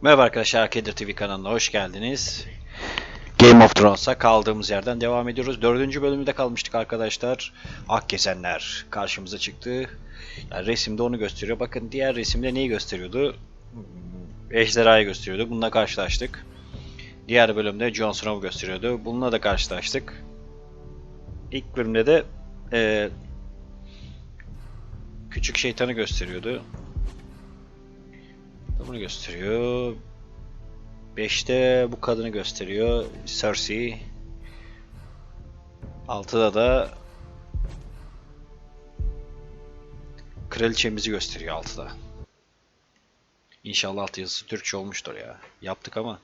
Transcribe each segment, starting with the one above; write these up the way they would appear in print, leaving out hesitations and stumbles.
Merhaba arkadaşlar, Kedir TV kanalına hoş geldiniz. Game of Thrones'a kaldığımız yerden devam ediyoruz. 4. bölümde kalmıştık arkadaşlar. Akgezenler karşımıza çıktı. Yani resimde onu gösteriyor. Bakın diğer resimde neyi gösteriyordu? Ejderhayı gösteriyordu. Bununla karşılaştık. Diğer bölümde Jon Snow'u gösteriyordu. Bununla da karşılaştık. İlk bölümde de küçük şeytanı gösteriyordu. Bunu gösteriyor. 5'te bu kadını gösteriyor. Cersei. 6'da da kraliçemizi gösteriyor 6'da. İnşallah altyazısı Türkçe olmuştur ya. Yaptık ama.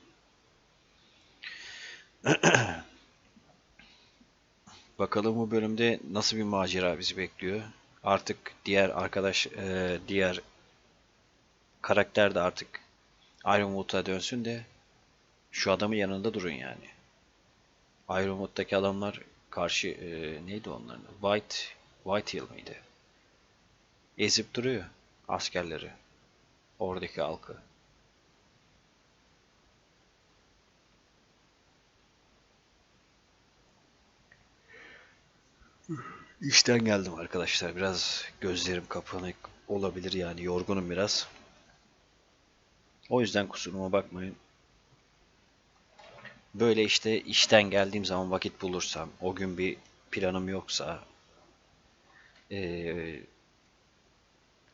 Bakalım bu bölümde nasıl bir macera bizi bekliyor. Artık diğer karakter de artık Ironwood'a dönsün de şu adamın yanında durun yani. Ironwood'daki adamlar karşı neydi onların? Whitehill miydi? Ezip duruyor askerleri. Oradaki halkı. İşten geldim arkadaşlar. Biraz gözlerim kapanık olabilir yani. Yorgunum biraz. O yüzden kusuruma bakmayın. Böyle işte işten geldiğim zaman vakit bulursam, o gün bir planım yoksa,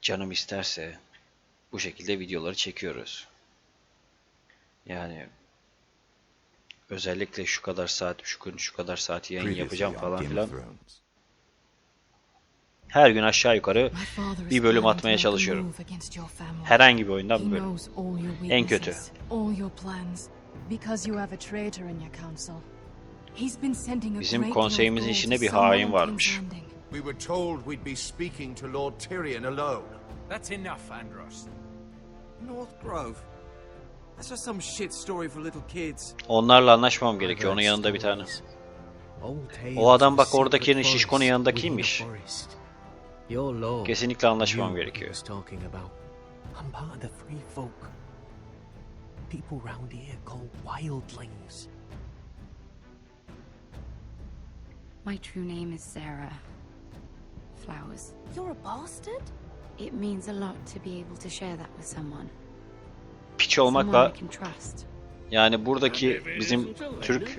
canım isterse bu şekilde videoları çekiyoruz. Yani özellikle şu kadar saat, şu gün şu kadar saat yayın yapacağım falan filan. Her gün aşağı yukarı bir bölüm atmaya çalışıyorum. Herhangi bir oyundan bir bölüm. En kötü. Bizim konseyimizin içinde bir hain varmış. We were told we'd be speaking to Lord Tyrion alone. That's enough, Andros. North Grove. That's just some shit story for little kids. Onlarla anlaşmam gerekiyor. Onun yanında bir tane. O adam bak oradakinin şişkonun yanındakiymiş. Kesinlikle anlaşmam gerekiyor. I'm part of the free folk. People round here called wildlings. My true name is Sarah Flowers. You're a bastard? It means a lot to be able to share that with someone. Piç Someone olmakla I can trust. yani buradaki bizim Türk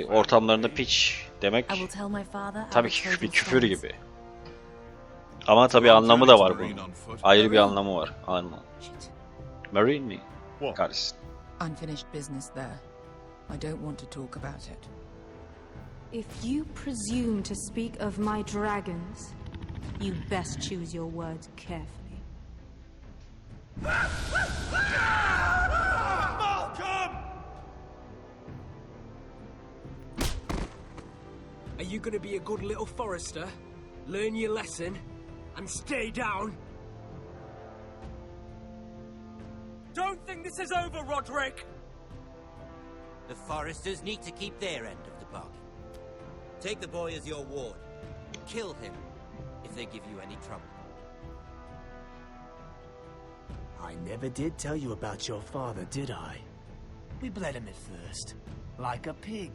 ortamlarında piç demek I will tell my father. tabii ki bir küfür gibi. Ama tabii anlamı da var bunun. Ayrı bir anlamı var. Anlamı. Marine mi? Kardeşim. Unfinished business there. I don't want to talk about it. If you presume to speak of my dragons, you best choose your words carefully. Malcolm! Are you gonna be a good little forester? Learn your lesson and stay down? Don't think this is over, Roderick! The foresters need to keep their end of the bargain. Take the boy as your ward. Kill him if they give you any trouble. I never did tell you about your father, did I? We bled him at first, like a pig.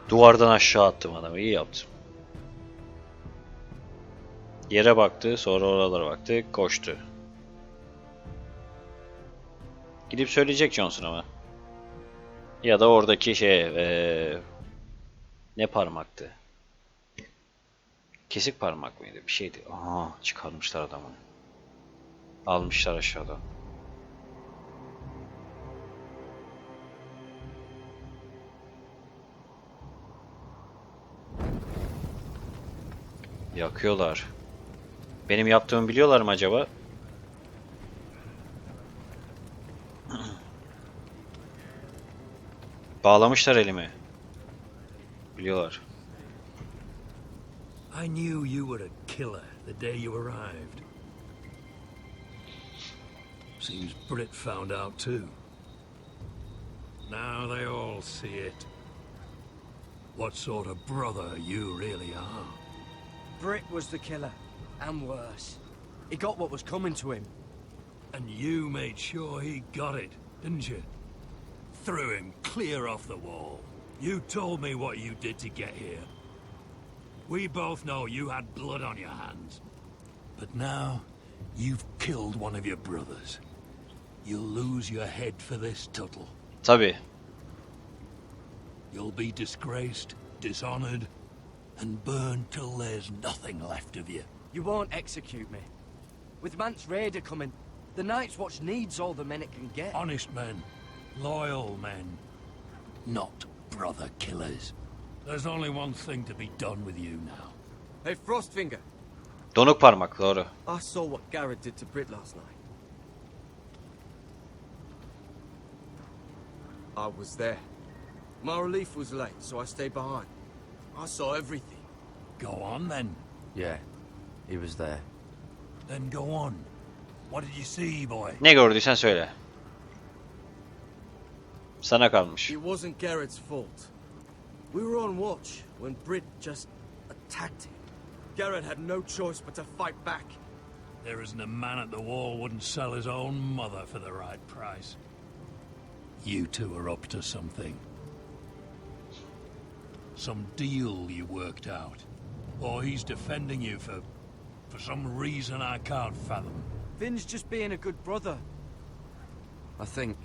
Duvardan aşağı attım adamı. İyi yaptım. Yere baktı, sonra oralara baktı, koştu. Gidip söyleyecek Johnson ama. Ya da oradaki ne parmaktı? Kesik parmak mıydı? Bir şeydi. Aha, çıkarmışlar adamı. Almışlar aşağıdan. Yakıyorlar. Benim yaptığımı biliyorlar mı acaba? Bağlamışlar elimi. Biliyorlar. I knew you were a killer the day you arrived. Seems Brit found out too. Now they all see it. What sort of brother you really are. Brit was the killer, and worse. He got what was coming to him. And you made sure he got it, didn't you? Threw him clear off the wall. You told me what you did to get here. We both know you had blood on your hands. But now, you've killed one of your brothers. You'll lose your head for this, Tuttle. Tabii. You'll be disgraced, dishonored, and burned till there's nothing left of you. You won't execute me. With Mance Raider coming, the Night's Watch needs all the men it can get. Honest men, loyal men, not brother killers. There's only one thing to be done with you now. Hey, Frostfinger. Donuk parmak, doğru. I saw what Garrett did to Brit last night. I was there. My relief was late, so I stayed behind. I saw everything. Go on then. Yeah, he was there. Then go on. What did you see, boy? Ne gördüysen söyle. Sana kalmış. It wasn't Garrett's fault. We were on watch when Brit just attacked him. Garrett had no choice but to fight back. There isn't a man at the wall wouldn't sell his own mother for the right price. You two are up to something. Some deal you worked out. Or he's defending you for some reason I can't fathom. Finn's just being a good brother. I think.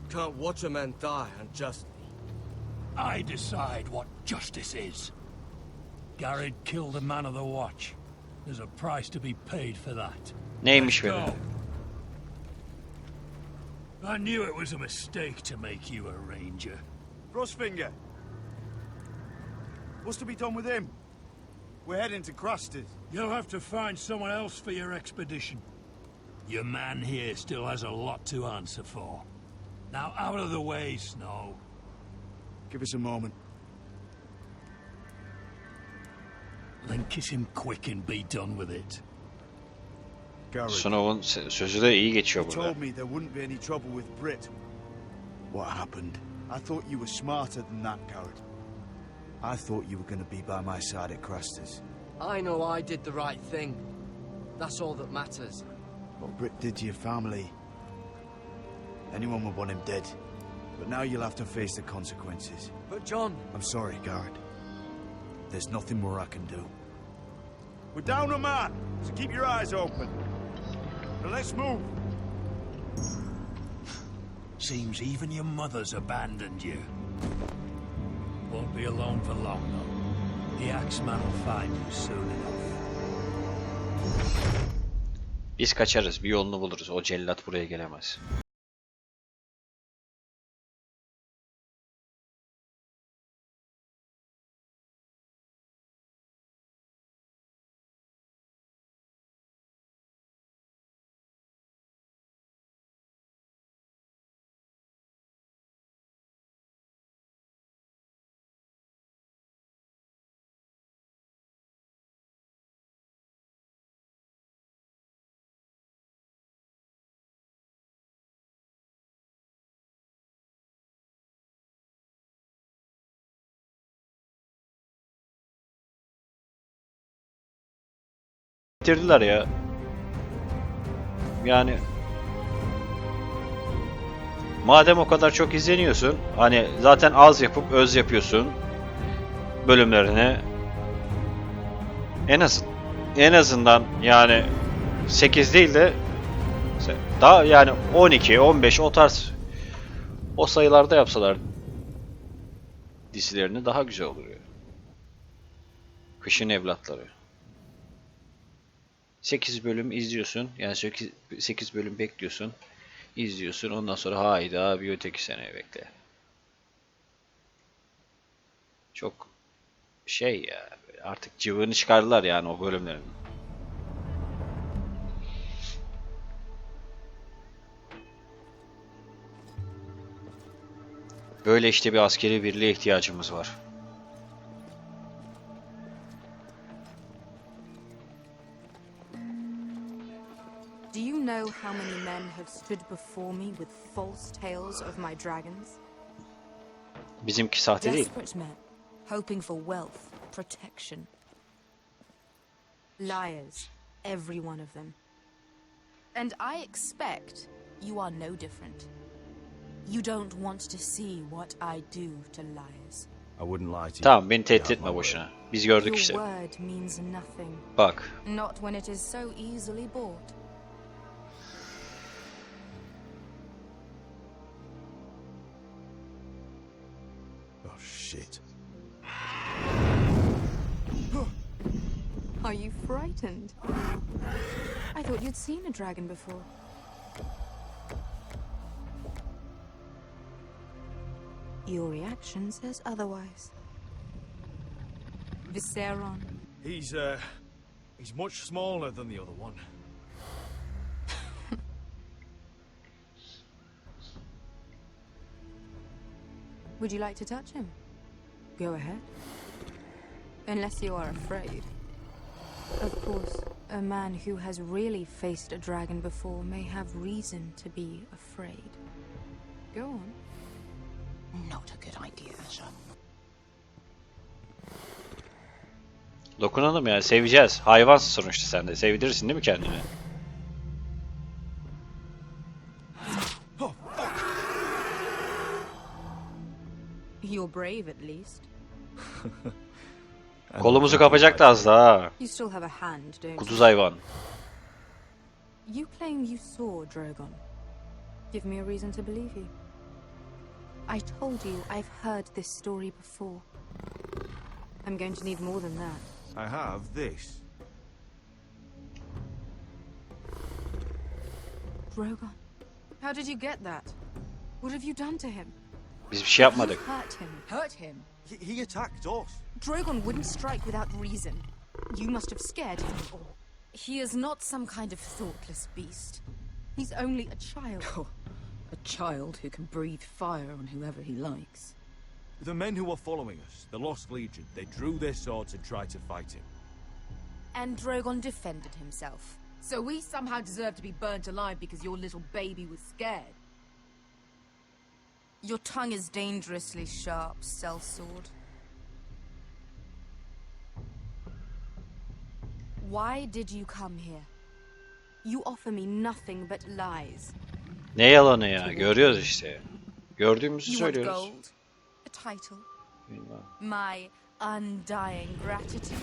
Can't watch a man die unjustly. I decide what justice is. Garrett killed a man of the watch. There's a price to be paid for that. Neymiş Let's böyle? go. I knew it was a mistake to make you a ranger. Frostfinger. What's to be done with him? We're heading to Cruster's. You'll have to find someone else for your expedition. Your man here still has a lot to answer for. Now out of the way, Snow. Give us a moment. Then kiss him quick and be done with it. Garrett, Snow'un sözü de iyi geçiyor you burada. told me there wouldn't be any trouble with Brit. What happened? I thought you were smarter than that, Garrett. I thought you were going to be by my side at Cruster's. I know I did the right thing. That's all that matters. What Brit did to your family, anyone would want him dead. But now you'll have to face the consequences. But John... I'm sorry, Garrett. There's nothing more I can do. We're down a man, so keep your eyes open. Now let's move. Seems even your mother's abandoned you. Won't be alone for long, though. The Axeman will find you soon enough. Biz kaçarız, bir yolunu buluruz. O cellat buraya gelemez. Bitirdiler ya. Yani madem o kadar çok izleniyorsun, hani zaten az yapıp öz yapıyorsun bölümlerini. En azından yani 8 değil de daha yani 12, 15 o tarz o sayılarda yapsalar dizilerini daha güzel oluyor. Kışın Evlatları. 8 bölüm izliyorsun. Yani 8 bölüm bekliyorsun. İzliyorsun. Ondan sonra hayda bir öteki seneye bekle. Çok şey ya. Artık cıvığını çıkardılar yani o bölümlerin. Böyle işte bir askeri birliğe ihtiyacımız var. Do you know how many men have stood before me with false tales of my dragons? Bizimki sahte değil. Desperate men, hoping for wealth, protection. Liars, every one of them. And I expect you are no different. You don't want to see what I do to liars. I wouldn't lie to you. Tamam, beni tehdit etme boşuna. Biz gördük Your işte. word means nothing. Bak. Not when it is so easily bought. Oh, shit. Are you frightened? I thought you'd seen a dragon before. Your reaction says otherwise. Viseron. He's much smaller than the other one. Would you like to touch him? Go ahead. Unless you are afraid. Of course, a man who has really faced a dragon before may have reason to be afraid. Go on. Not a good idea, Asha. Dokunalım ya, seveceğiz. Hayvansın sonuçta sen de. Sevdirirsin değil mi kendini? You're brave at least. Kolumuzu kapacaktı az daha. You still have a hand, don't you? Kuduz hayvan. You claim you saw Drogon. Give me a reason to believe you. I told you I've heard this story before. I'm going to need more than that. I have this. Drogon, how did you get that? What have you done to him? Biz bir şey yapmadık. You hurt him. Hurt him? He attacked us. Drogon wouldn't strike without reason. You must have scared him. He is not some kind of thoughtless beast. He's only a child. Oh, a child who can breathe fire on whoever he likes. The men who were following us, the Lost Legion, they drew their swords and tried to fight him. And Drogon defended himself. So we somehow deserve to be burnt alive because your little baby was scared. Your tongue is dangerously sharp, sellsword. Why did you come here? You offer me nothing but lies. Ne yalanı ya? Görüyoruz işte. Gördüğümüzü You want söylüyoruz. gold? A title? My undying gratitude.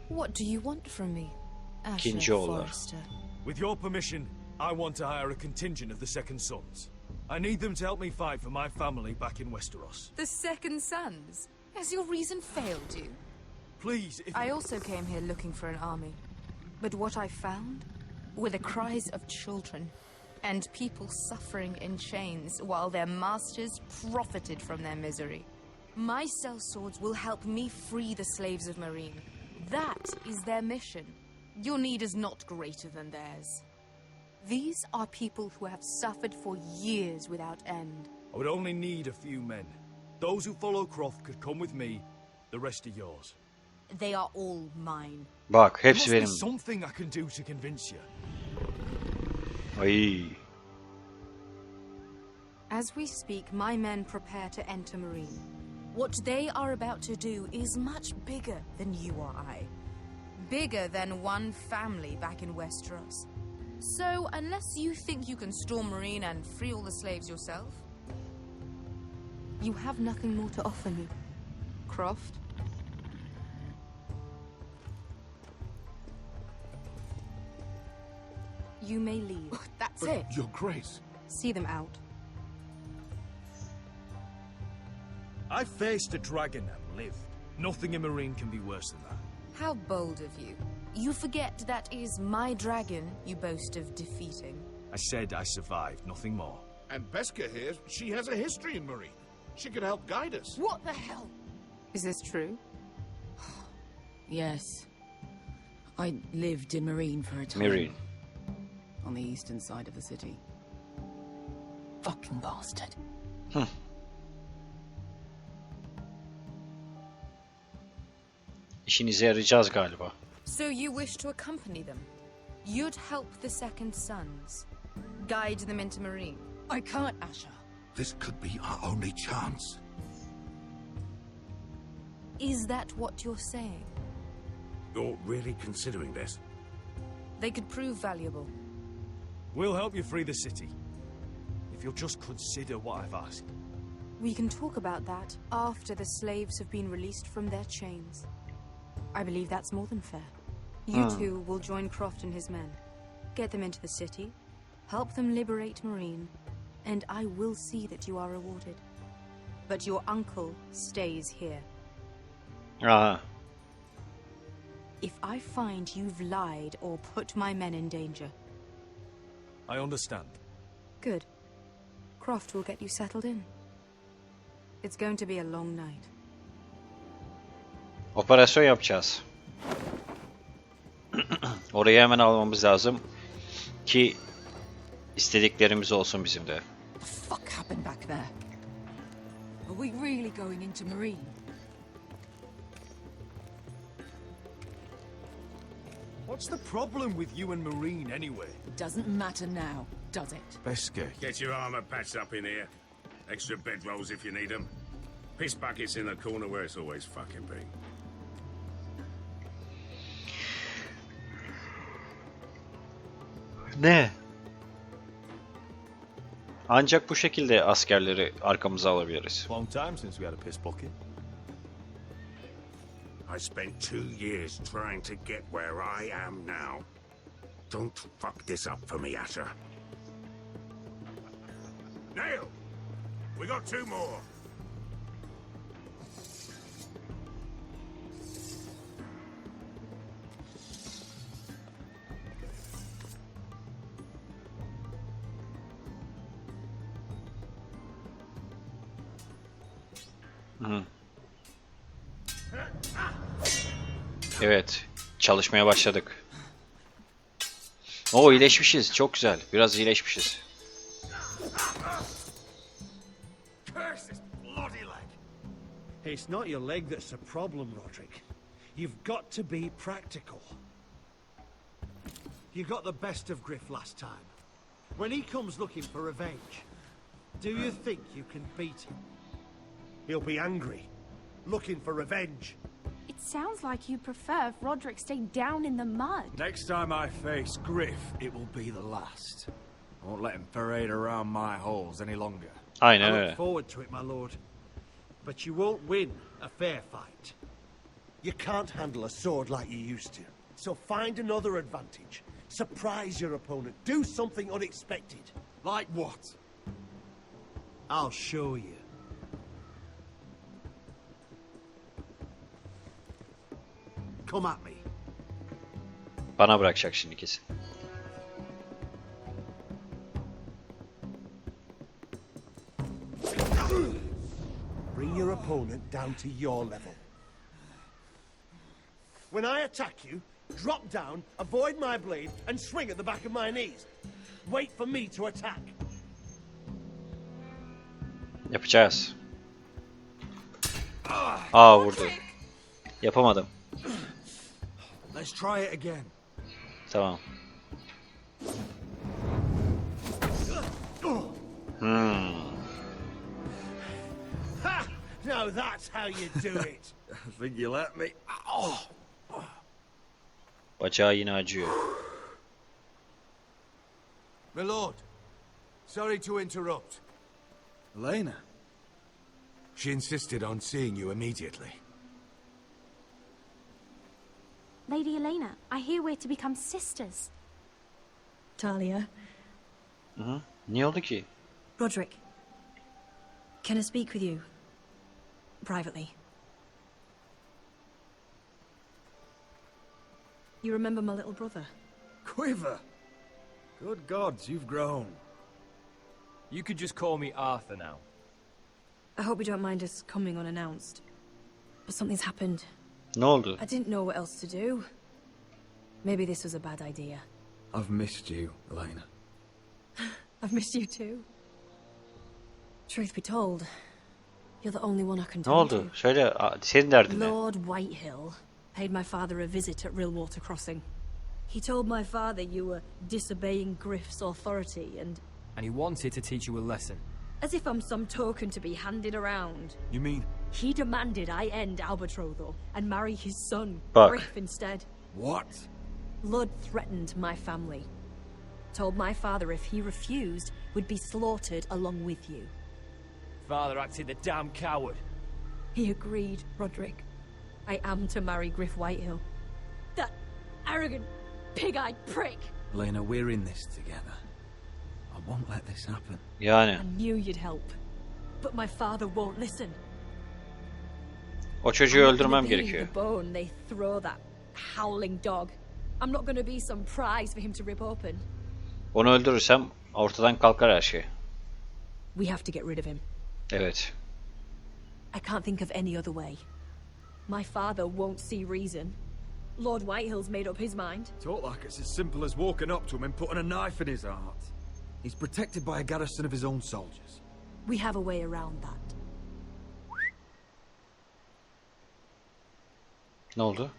What do you want from me, İkinci oğullar. Forrester? With your permission, I want to hire a contingent of the Second Sons. I need them to help me fight for my family back in Westeros. The Second Sons? Has your reason failed you? Please, if I also came here looking for an army. But what I found Were the cries of children and people suffering in chains while their masters profited from their misery. My sellswords will help me free the slaves of Meereen. That is their mission. Your need is not greater than theirs. These are people who have suffered for years without end. I would only need a few men. Those who follow Croft could come with me. The rest are yours. They are all mine. Bak, There hepsi must be benim. something I can do to convince you. Ay. As we speak, my men prepare to enter Meereen. What they are about to do is much bigger than you or I. Bigger than one family back in Westeros. So, unless you think you can storm Meereen and free all the slaves yourself... You have nothing more to offer me, Croft. You may leave. That's it. Your Grace. See them out. I faced a dragon and lived. Nothing in Meereen can be worse than that. How bold of you. You forget that is my dragon you boast of defeating. I said I survived, nothing more. And Beska here, she has a history in Meereen. She could help guide us. What the hell? Is this true? Yes. I lived in Meereen for a time. Meereen. On the eastern side of the city. Fucking bastard. İşinize yarayacağız galiba. So you wish to accompany them? You'd help the Second Sons. Guide them into Marine. I can't, Asher. This could be our only chance. Is that what you're saying? You're really considering this? They could prove valuable. We'll help you free the city. If you'll just consider what I've asked. We can talk about that after the slaves have been released from their chains. I believe that's more than fair. You two will join Croft and his men. Get them into the city, help them liberate Marine, and I will see that you are rewarded. But your uncle stays here. If I find you've lied or put my men in danger. I understand. Good. Croft will get you settled in. It's going to be a long night. Operasyon yapacağız. Orayı hemen almamız lazım ki istediklerimiz olsun bizim de. The fuck happened back there? Are we really going into Marine? What's the problem with you and Marine anyway? It doesn't matter now, does it? Beske. Get your armor patched up in here. Extra bedrolls if you need them. Piss buckets in the corner where it's always fucking been. Ne? Ancak bu şekilde askerleri arkamıza alabiliriz. Long time since we had a piss bucket. I spent 2 years trying to get where I am now. Don't fuck this up for me, Asher. Nail! We got 2 more. Evet, çalışmaya başladık. Oo, iyileşmişiz, çok güzel. Biraz iyileşmişiz. It's not your leg that's a problem, Roderick. You've got to be practical. You got the best of Griff last time. When he comes looking for revenge, do you think you can beat him? He'll be angry, looking for revenge. It sounds like you prefer if Roderick stayed down in the mud. Next time I face Griff, it will be the last. I won't let him parade around my halls any longer. Aynen I öyle. look forward to it, my lord. But you won't win a fair fight. You can't handle a sword like you used to. So find another advantage. Surprise your opponent. Do something unexpected. Like what? I'll show you. Come at me. Bana bırakacak şimdi kesin. Bring your opponent down to your level. When I attack you, drop down, avoid my blade, and swing at the back of my knees. Wait for me to attack. Yapacağız. Aa, vurdu. Yapamadım. Let's try it again. Tamam. Ha! Now that's how you do it. I think you let me. Oh. Bacağı yine acıyor. My lord, sorry to interrupt. Elena? She insisted on seeing you immediately. Lady Elena, I hear we're to become sisters. Talia. Ne oldu ki? Roderick. Can I speak with you? Privately. You remember my little brother? Quiver! Good gods, you've grown. You could just call me Arthur now. I hope you don't mind us coming unannounced. But something's happened. Ne oldu? I didn't know what else to do. Maybe this was a bad idea. I've missed you, Elena. I've missed you too. Truth be told, you're the only one I can Ne turn oldu? Söyle, senin derdin ne? Lord Whitehill paid my father a visit at Rillwater Crossing. He told my father you were disobeying Griff's authority and he wanted to teach you a lesson. as if I'm some token to be handed around. You mean? He demanded I end our betrothal and marry his son, Fuck. Griff, instead. What? Lord threatened my family. Told my father if he refused, would be slaughtered along with you. Father acted the damn coward. He agreed, Roderick. I am to marry Griff Whitehill. That arrogant, pig-eyed prick! Lena, we're in this together. I won't let this happen. Yani. I knew you'd help. But my father won't listen. O çocuğu I'm not öldürmem gonna be gerekiyor. the bone they throw that howling dog. I'm not gonna be some prize for him to rip open. Onu öldürürsem ortadan kalkar her şey. We have to get rid of him. Evet. I can't think of any other way. My father won't see reason. Lord Whitehill's made up his mind. Talk like it's as simple as walking up to him and putting a knife in his heart. He's protected by a garrison of his own soldiers. We have a way around that. Ne oldu?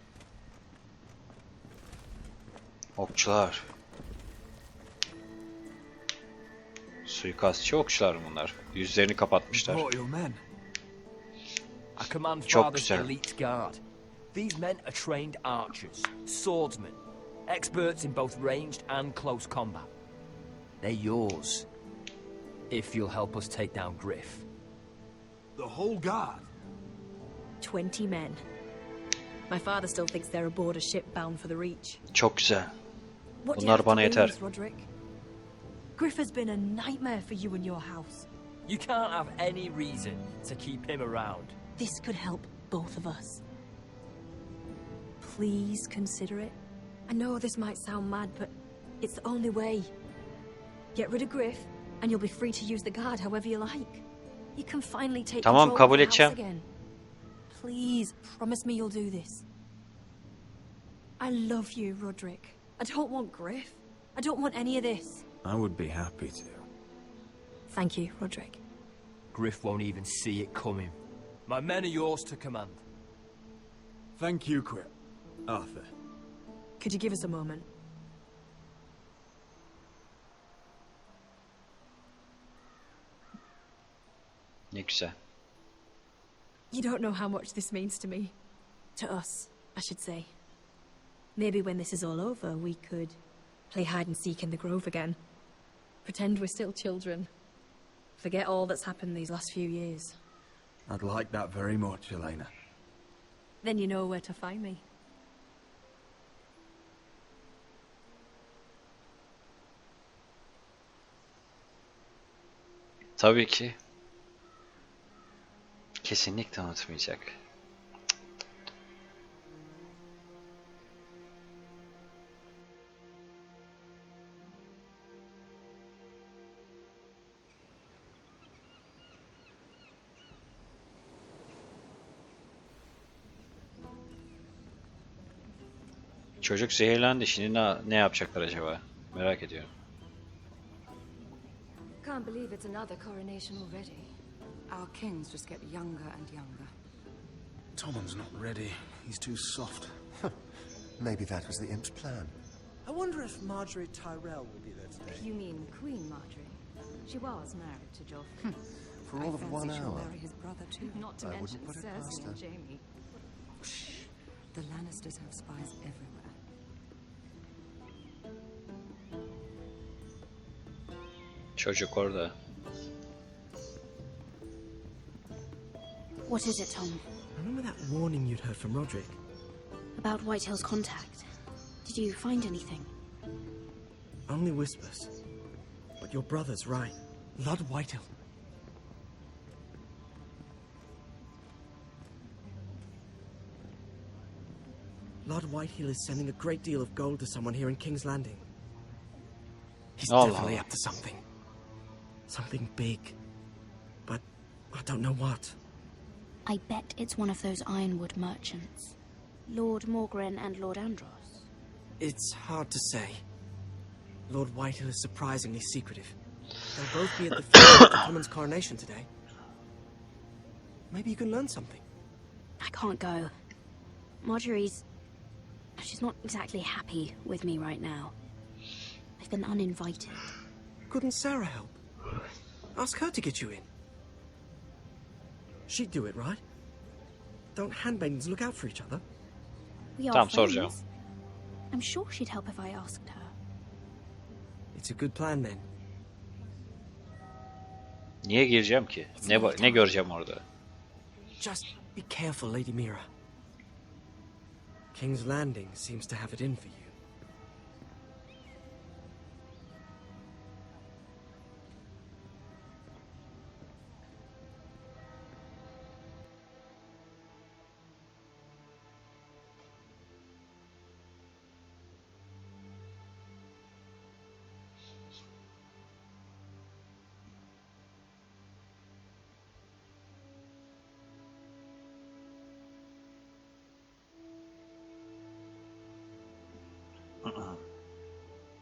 Okçular. Suikastçı okçular bunlar. Yüzlerini kapatmışlar. Royal men. I command Çok Father's güzel. elite guard. These men are trained archers, swordsmen, experts in both ranged and close combat. They're yours, if you'll help us take down Griff. The whole guard? 20 men. My father still thinks they're aboard a ship bound for the Reach. Çok güzel. What do you Bunlar have to bana yeter. lose, Roderick? Griff has been a nightmare for you and your house. You can't have any reason to keep him around. This could help both of us. Please consider it. I know this might sound mad, but it's the only way. Get rid of Griff, and you'll be free to use the guard however you like. You can finally take Tamam, control kabul of the house edeceğim. again. Please, promise me you'll do this. I love you, Roderick. I don't want Griff. I don't want any of this. I would be happy to. Thank you, Roderick. Griff won't even see it coming. My men are yours to command. Thank you, Arthur. Could you give us a moment? Ne güzel. You don't know how much this means to me. To us, I should say. Maybe when this is all over, we could play hide and seek in the grove again. Pretend we're still children. Forget all that's happened these last few years. I'd like that very much, Elena. Then you know where to find me. Tabii ki. Kesinlikle unutmayacak. Çocuk zehirlendi. Şimdi ne yapacaklar acaba? Merak ediyorum. Can't believe it's another coronation already. Our kings just get younger and younger. Tommen's not ready. He's too soft. Maybe that was the imp's plan. I wonder if Marjorie Tyrell will be there today. You mean Queen Marjorie? She was married to Joffrey. For all of 1 hour. Marry his brother too. Not to I mention wouldn't put it past Cersei and her. Jaime. The Lannisters have spies everywhere. Çocuk orada. What is it, Tom? Remember that warning you'd heard from Roderick? About Whitehill's contact. Did you find anything? Only whispers. But your brother's right. Lord Whitehill. Lord Whitehill is sending a great deal of gold to someone here in King's Landing. He's definitely up to something. Something big. But I don't know what. I bet it's one of those ironwood merchants. Lord Morgren and Lord Andros. It's hard to say. Lord Whitehill is surprisingly secretive. They'll both be at the funeral of the Common's coronation today. Maybe you can learn something. I can't go. Marjorie's... She's not exactly happy with me right now. I've been uninvited. Couldn't Sarah help? Ask her to get you in. She'd do it, right? Don't handmaidens look out for each other? We are Tamam, friends. soracağım. I'm sure she'd help if I asked her. It's a good plan then. Niye gireceğim ki? Ne göreceğim orada? Just be careful, Lady Mira. King's Landing seems to have it in for you.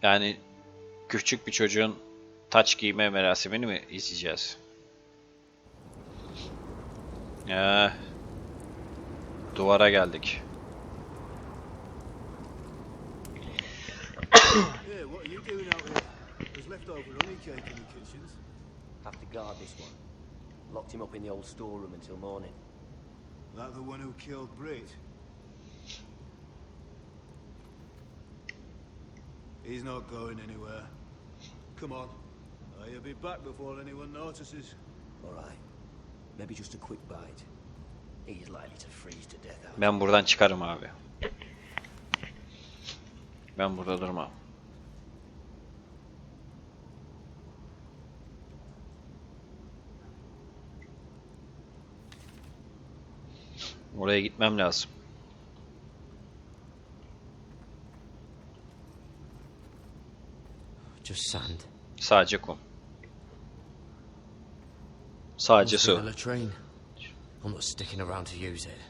Yani küçük bir çocuğun taç giyme merasimini mi izleyeceğiz? Duvara geldik. Yeah, what are you doing out here? There's leftover honey cake in the kitchens. Have to guard this one. Locked him up in the old storeroom until morning. That the one who killed Brit? He's not going anywhere. Come on. He'll be back before anyone notices. All right. Maybe just a quick bite. He's likely to freeze to death out. Ben buradan çıkarım abi. Ben burada durmam. Oraya gitmem lazım. Just sand. Sadece kum. Sadece Must be su. the latrine. I'm not sticking around to use it.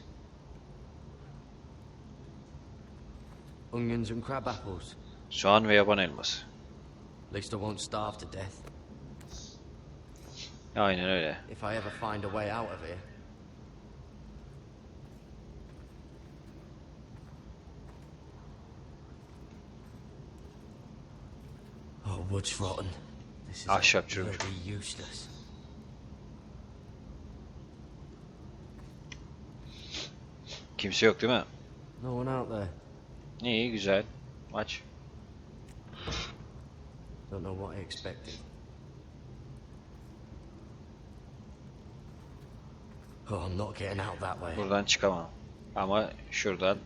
Onions and crab apples. Soğan ve yaban elması. At least I won't starve to death. Aynen öyle. If I ever find a way out of here. Oh, wood's rotten. This is Ahşap çürümüş. bloody useless. Kimse yok değil mi? No one out there. İyi, güzel. Aç. Don't know what I expected. Oh, I'm not getting out that way. Buradan çıkamam. Ama şuradan.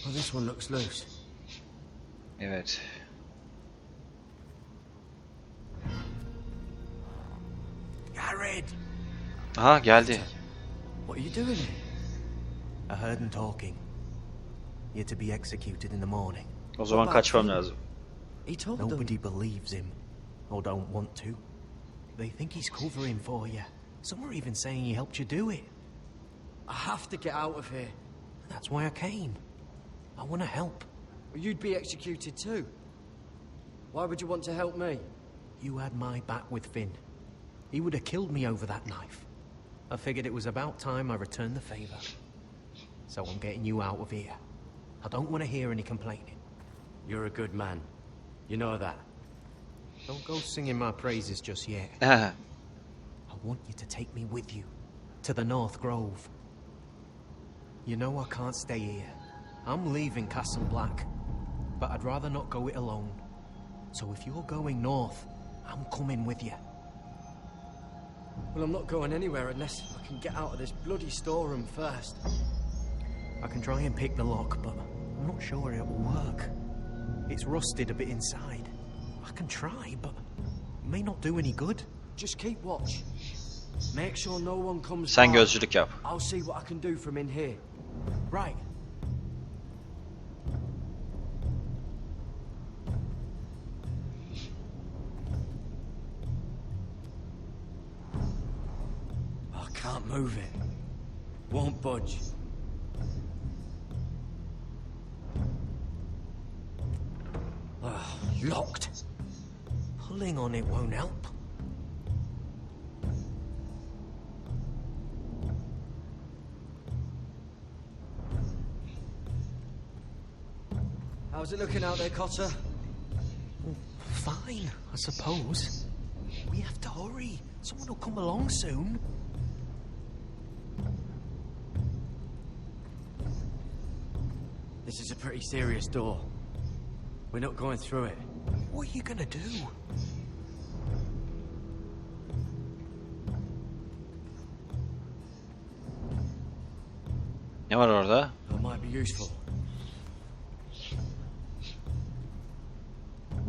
Oh, this one looks loose. Evet. Jared! Aha geldi. What are you doing here? I heard him talking. You're to be executed in the morning. O zaman kaçmam lazım. He told Nobody believes him, or don't want to. They think he's covering for you. Some are even saying he helped you do it. I have to get out of here. That's why I came. I want to help. Well, you'd be executed too. Why would you want to help me? You had my back with Finn. He would have killed me over that knife. I figured it was about time I returned the favor. So I'm getting you out of here. I don't want to hear any complaining. You're a good man. You know that. Don't go singing my praises just yet. Aha. I want you to take me with you. To the North Grove. You know I can't stay here. I'm leaving Castle Black. But I'd rather not go it alone. So if you're going north, I'm coming with you. Well, I'm not going anywhere unless I can get out of this bloody storeroom first. I can try and pick the lock, but I'm not sure it will work. It's rusted a bit inside. I can try, but it may not do any good. Just keep watch. Make sure no one comes Sen by. gözcülük yap. I'll see what I can do from in here. Right. I can't move it. Won't budge. Locked. Pulling on it won't help. How's it looking out there, Cotter? Fine, I suppose. We have to hurry. Someone will come along soon. This is a pretty serious door. We're not going through it. What are you gonna do? Ne var orada? That might be useful.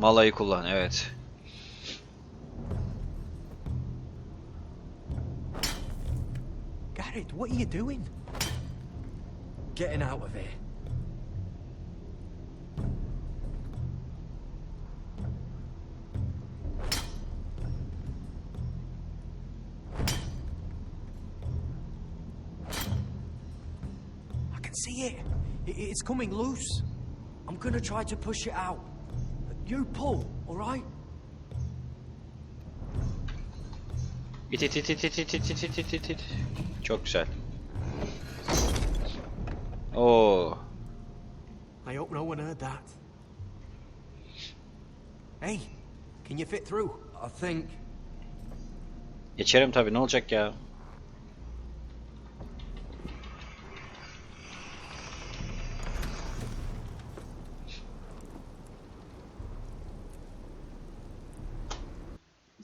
Malayı kullan, evet. Garrett, what are you doing? Getting out of here. I can see it. It's coming loose. I'm gonna try to push it out. You pull, all right? İt it it it it it it it it it it. Çok güzel. Oo. I hope no one heard that. Hey, can you fit through? I think. Geçerim tabii, ne olacak ya?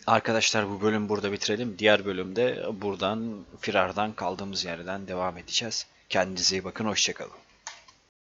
Arkadaşlar bu bölüm burada bitirelim. Diğer bölümde buradan firardan kaldığımız yerden devam edeceğiz. Kendinize iyi bakın, hoşça kalın.